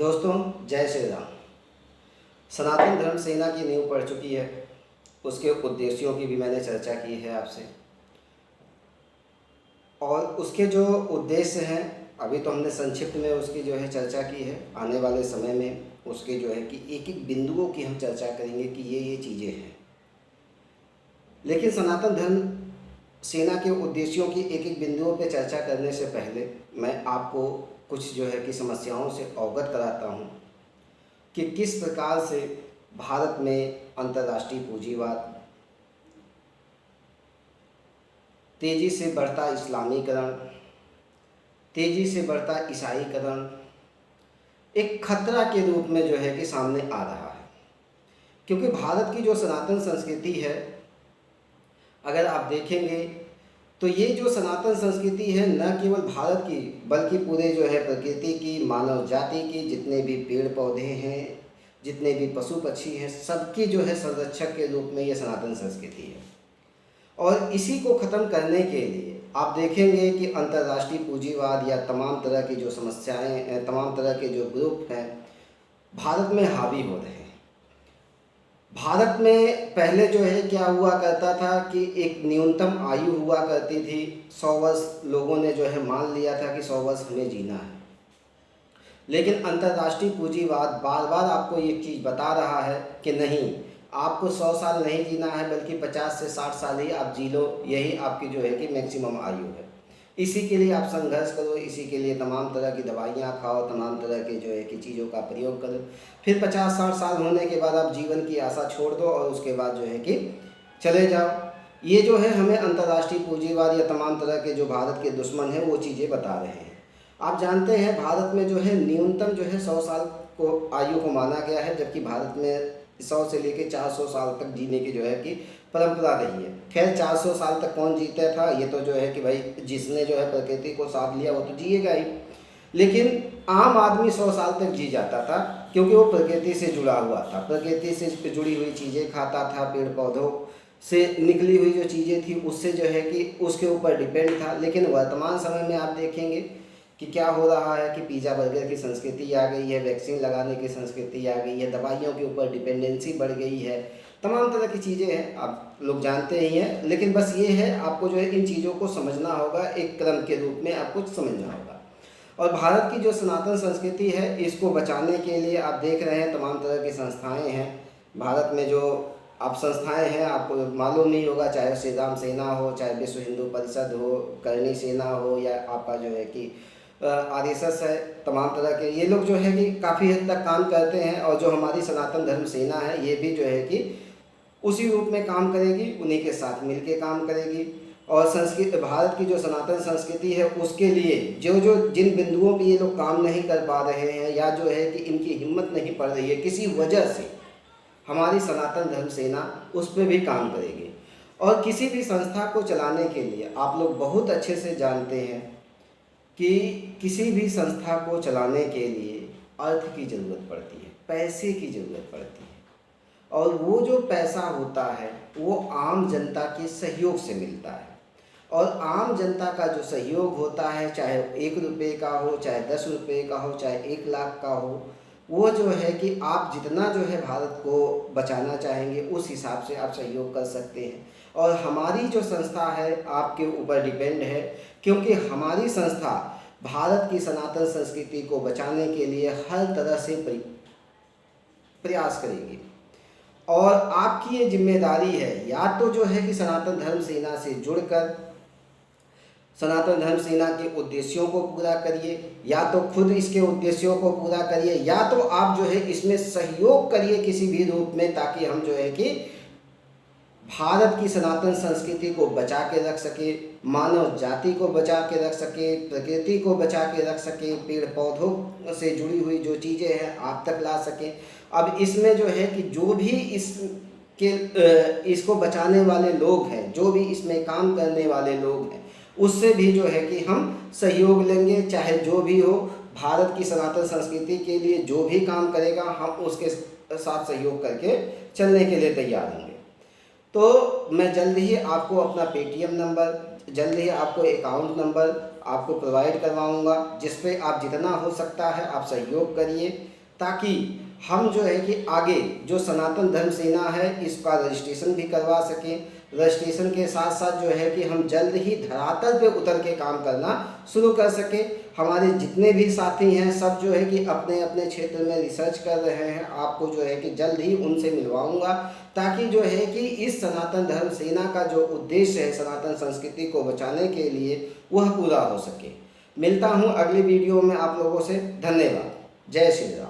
दोस्तों, जय श्री राम। सनातन धर्म सेना की नींव पड़ चुकी है। उसके उद्देश्यों की भी मैंने चर्चा की है आपसे, और उसके जो उद्देश्य हैं अभी तो हमने संक्षिप्त में उसकी जो है चर्चा की है। आने वाले समय में उसके जो है कि एक एक बिंदुओं की हम चर्चा करेंगे कि ये चीज़ें हैं। लेकिन सनातन धर्म सेना के उद्देश्यों की एक एक बिंदुओं पर चर्चा करने से पहले मैं आपको कुछ जो है कि समस्याओं से अवगत कराता हूँ कि किस प्रकार से भारत में अंतर्राष्ट्रीय पूंजीवाद, तेज़ी से बढ़ता इस्लामीकरण, तेज़ी से बढ़ता ईसाईकरण एक खतरा के रूप में जो है कि सामने आ रहा है। क्योंकि भारत की जो सनातन संस्कृति है, अगर आप देखेंगे तो ये जो सनातन संस्कृति है न केवल भारत की बल्कि पूरे जो है प्रकृति की, मानव जाति की, जितने भी पेड़ पौधे हैं, जितने भी पशु पक्षी हैं, सबकी जो है संरक्षक के रूप में ये सनातन संस्कृति है। और इसी को ख़त्म करने के लिए आप देखेंगे कि अंतर्राष्ट्रीय पूंजीवाद या तमाम तरह की जो समस्याएं, तमाम तरह के जो ग्रुप हैं भारत में हावी हो रहे हैं। भारत में पहले जो है क्या हुआ करता था कि एक न्यूनतम आयु हुआ करती थी। 100 वर्ष लोगों ने जो है मान लिया था कि 100 वर्ष हमें जीना है। लेकिन अंतर्राष्ट्रीय पूंजीवाद बार बार आपको एक चीज़ बता रहा है कि नहीं, आपको 100 साल नहीं जीना है बल्कि 50 से 60 साल ही आप जी लो, यही आपकी जो है कि मैक्सिमम आयु है। इसी के लिए आप संघर्ष करो, इसी के लिए तमाम तरह की दवाइयाँ खाओ, तमाम तरह के जो है कि चीज़ों का प्रयोग करो। फिर 50-60 साल होने के बाद आप जीवन की आशा छोड़ दो और उसके बाद जो है कि चले जाओ। ये जो है हमें अंतर्राष्ट्रीय पूंजीवाद या तमाम तरह के जो भारत के दुश्मन हैं वो चीज़ें बता रहे हैं। आप जानते हैं भारत में जो है न्यूनतम जो है 100 साल को आयु को माना गया है, जबकि भारत में 100 से लेकर 400 साल तक जीने की जो है कि परंपरा रही है। खैर 400 साल तक कौन जीता था, ये तो जो है कि भाई जिसने जो है प्रकृति को साथ लिया वो तो जिएगा ही। लेकिन आम आदमी 100 साल तक जी जाता था क्योंकि वो प्रकृति से जुड़ा हुआ था, प्रकृति से जुड़ी हुई चीज़ें खाता था, पेड़ पौधों से निकली हुई जो चीज़ें थी उससे जो है कि उसके ऊपर डिपेंड था। लेकिन वर्तमान समय में आप देखेंगे कि क्या हो रहा है कि पिज़्ज़ा बर्गर की संस्कृति आ गई है, वैक्सीन लगाने की संस्कृति आ गई है, दवाइयों के ऊपर डिपेंडेंसी बढ़ गई है, तमाम तरह की चीज़ें हैं, आप लोग जानते ही हैं। लेकिन बस ये है आपको जो है इन चीज़ों को समझना होगा, एक क्रम के रूप में आपको समझना होगा। और भारत की जो सनातन संस्कृति है इसको बचाने के लिए आप देख रहे हैं तमाम तरह की संस्थाएँ हैं। भारत में जो आप संस्थाएं हैं आपको मालूम नहीं होगा, चाहे श्री राम सेना हो, चाहे विश्व हिंदू परिषद हो, करणी सेना हो, या आपका जो है कि आरएसएस है, तमाम तरह के ये लोग जो है कि काफ़ी हद तक काम करते हैं। और जो हमारी सनातन धर्म सेना है ये भी जो है कि उसी रूप में काम करेगी, उन्हीं के साथ मिलके काम करेगी। और संस्कृत भारत की जो सनातन संस्कृति है उसके लिए जो जो जिन बिंदुओं पे ये लोग काम नहीं कर पा रहे हैं या जो है कि इनकी हिम्मत नहीं पड़ रही है किसी वजह से, हमारी सनातन धर्म सेना उस पर भी काम करेगी। और किसी भी संस्था को चलाने के लिए आप लोग बहुत अच्छे से जानते हैं कि किसी भी संस्था को चलाने के लिए अर्थ की ज़रूरत पड़ती है, पैसे की ज़रूरत पड़ती है। और वो जो पैसा होता है वो आम जनता के सहयोग से मिलता है। और आम जनता का जो सहयोग होता है, चाहे 1 रुपये का हो, चाहे 10 रुपये का हो, चाहे 1 लाख का हो, वो जो है कि आप जितना जो है भारत को बचाना चाहेंगे उस हिसाब से आप सहयोग कर सकते हैं। और हमारी जो संस्था है आपके ऊपर डिपेंड है, क्योंकि हमारी संस्था भारत की सनातन संस्कृति को बचाने के लिए हर तरह से प्रयास करेगी। और आपकी ये जिम्मेदारी है, या तो जो है कि सनातन धर्म सेना से जुड़कर सनातन धर्म सेना के उद्देश्यों को पूरा करिए, या तो खुद इसके उद्देश्यों को पूरा करिए, या तो आप जो है इसमें सहयोग करिए किसी भी रूप में, ताकि हम जो है कि भारत की सनातन संस्कृति को बचा के रख सके, मानव जाति को बचा के रख सके, प्रकृति को बचा के रख सके, पेड़ पौधों से जुड़ी हुई जो चीज़ें हैं आप तक ला सके। अब इसमें जो है कि जो भी इसको बचाने वाले लोग हैं, जो भी इसमें काम करने वाले लोग हैं, उससे भी जो है कि हम सहयोग लेंगे, चाहे जो भी हो। भारत की सनातन संस्कृति के लिए जो भी काम करेगा हम उसके साथ सहयोग करके चलने के लिए तैयार होंगे। तो मैं जल्द ही आपको अपना पेटीएम नंबर, जल्द ही आपको अकाउंट नंबर आपको प्रोवाइड करवाऊंगा, जिस पे आप जितना हो सकता है आप सहयोग करिए, ताकि हम जो है कि आगे जो सनातन धर्म सेना है इसका रजिस्ट्रेशन भी करवा सकें। रजिस्ट्रेशन के साथ साथ जो है कि हम जल्द ही धरातल पे उतर के काम करना शुरू कर सकें। हमारे जितने भी साथी हैं सब जो है कि अपने अपने क्षेत्र में रिसर्च कर रहे हैं, आपको जो है कि जल्द ही उनसे मिलवाऊंगा, ताकि जो है कि इस सनातन धर्म सेना का जो उद्देश्य है सनातन संस्कृति को बचाने के लिए वह पूरा हो सके। मिलता हूँ अगली वीडियो में आप लोगों से। धन्यवाद। जय श्री राम।